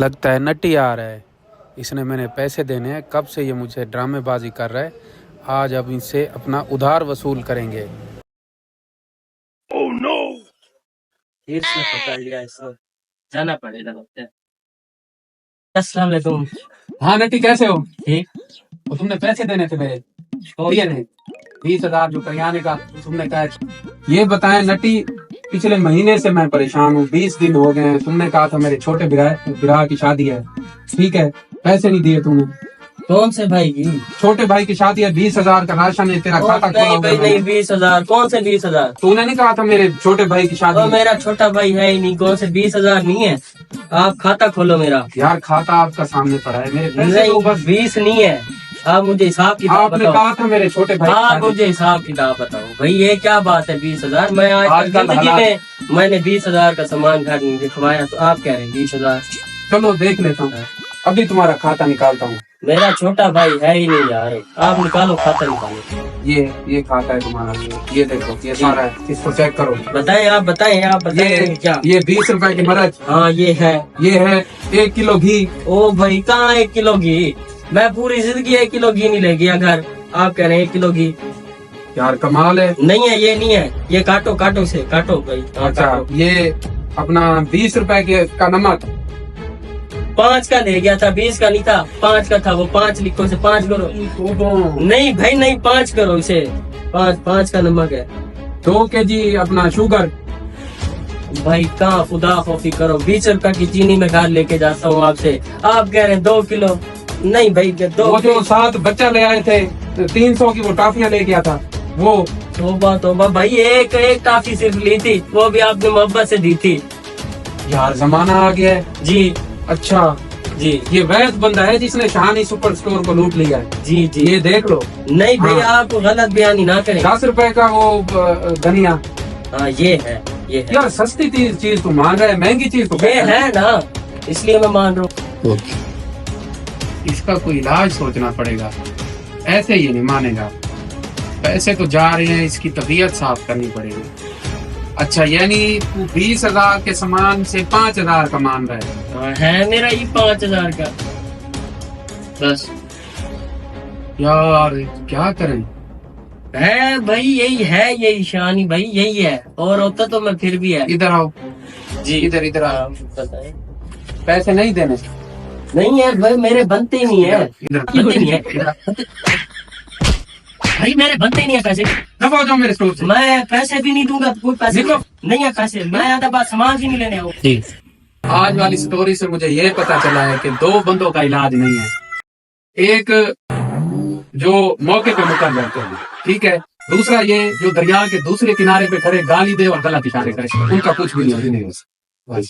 लगता है नटी आ रहा है। इसने मैंने पैसे देने हैं, कब से ये मुझे ड्रामेबाजी कर रहा है। आज अब इनसे अपना उधार वसूल करेंगे। Oh no! फिर से पकड़ लिया इसको, जाना पड़ेगा लगता है। अस्सलाम वालेकुम। हाँ नटी, कैसे हो? ठीक। वो तुमने पैसे देने थे मेरे, दिए नहीं? 20,000 जो करियाने का तुमने कहा। ये बताएं नटी, पिछले महीने से मैं परेशान हूँ, 20 दिन हो गए हैं। तुमने कहा था मेरे छोटे बिरा की शादी है, ठीक है, पैसे नहीं दिए तुमने। कौन से भाई की? छोटे भाई की शादी है, 20,000 का राशन है, तेरा खाता खोला नहीं हुआ भाई है। नहीं, 20,000 कौन से 20,000? तूने नहीं कहा था मेरे छोटे भाई की शादी है? मेरा छोटा भाई है ही नहीं, कौन से 20,000 नहीं है। आप खाता खोलो मेरा। यार खाता आपका सामने पड़ा है, मेरे पैसे नहीं तो बस 20 नहीं है। आप मुझे हिसाब किताब आपने बताओ। कहा था मेरे छोटे भाई की आप शादी। मुझे हिसाब किताब बताओ भाई, ये क्या बात है 20,000? मैं आज आजकल जिंदगी हालात- में मैंने 20,000 का सामान घर नहीं दिखवाया, तो आप कह रहे हैं 20,000? चलो देख लेता हूँ, अभी तुम्हारा खाता निकालता हूँ। मेरा छोटा भाई है ही नहीं यार, आप निकालो, खाता निकालो। ये खाता है तुम्हारा, ये देखो, ये सारा है, इसको चेक करो। बताएं, आप बताएं क्या? ये 20 रुपए की मरच, हाँ ये है 1 किलो घी। ओ भाई, कहाँ 1 किलो घी? मैं पूरी जिंदगी 1 किलो घी नहीं ले गया घर, आप कह रहे हैं 1 किलो घी? यार कमाल है। नहीं है, ये नहीं है, ये काटो से काटो भाई। हाँ, अच्छा काटो। ये अपना 20 रुपए का नमक, 5 का ले गया था, 20 का नहीं था, 5 का था। वो 5 लिखो, से 5 करो। नहीं भाई नहीं, 5 करो इसे, 5 का नमक है। 2 केजी अपना शुगर। भाई कहाँ, खुदा खौफी करो, 20 रुपए की चीनी में घर लेके जाता हूँ आपसे, आप कह रहे हैं 2 किलो। नहीं भाई, वो जो 7 बच्चा ले आए थे, 300 की वो टॉफियां ले गया था वो। तोबा भाई, एक टाफी सिर्फ ली थी, वो भी आपने मोहब्बत से दी थी। यार जमाना आ गया है जी अच्छा जी ये वैद बंदा है जिसने शाहानी सुपर स्टोर को लूट लिया है। जी ये देख लो। नहीं भाई, हाँ। आप गलत बयानी ना करें। 10 रुपए का वो धनिया। हाँ ये है यार सस्ती चीज तो मान रहा है, महंगी चीज तो ये है ना, इसलिए मैं मान रहा हूँ। इसका कोई इलाज सोचना पड़ेगा, ऐसे ही नहीं मानेगा। पैसे तो जा रहे हैं, इसकी तबीयत साफ करनी पड़ेगी। अच्छा यानी तू 20,000 के सामान से 5,000 का मान रहा है? हाँ, है मेरा ये 5,000 का बस। यार क्या करें? है भाई, यही है, यही शानी भाई, यही है। और होता तो मैं फिर भी है। इधर आओ जी इधर आओ। बताएं। पैसे नहीं देने? नहीं है भाई, मेरे बनते ही नहीं है, इधर बनते नहीं है भाई, मेरे बनते ही नहीं है पैसे। दबा जाओ मेरे स्टोर से। मैं पैसे भी नहीं दूंगा, कोई पैसे निकलो। नहीं है पैसे। मैं आधा बात सामान भी नहीं लेने आऊँ। जी आज वाली स्टोरी से मुझे ये पता चला है कि 2 बंदों का इलाज नहीं है। एक जो मौके पे मुकर जाते हैं, ठीक है, दूसरा ये जो दरिया के दूसरे किनारे पे खड़े गाली दे और गलत इशारे करे, उनका कुछ भी नहीं हो।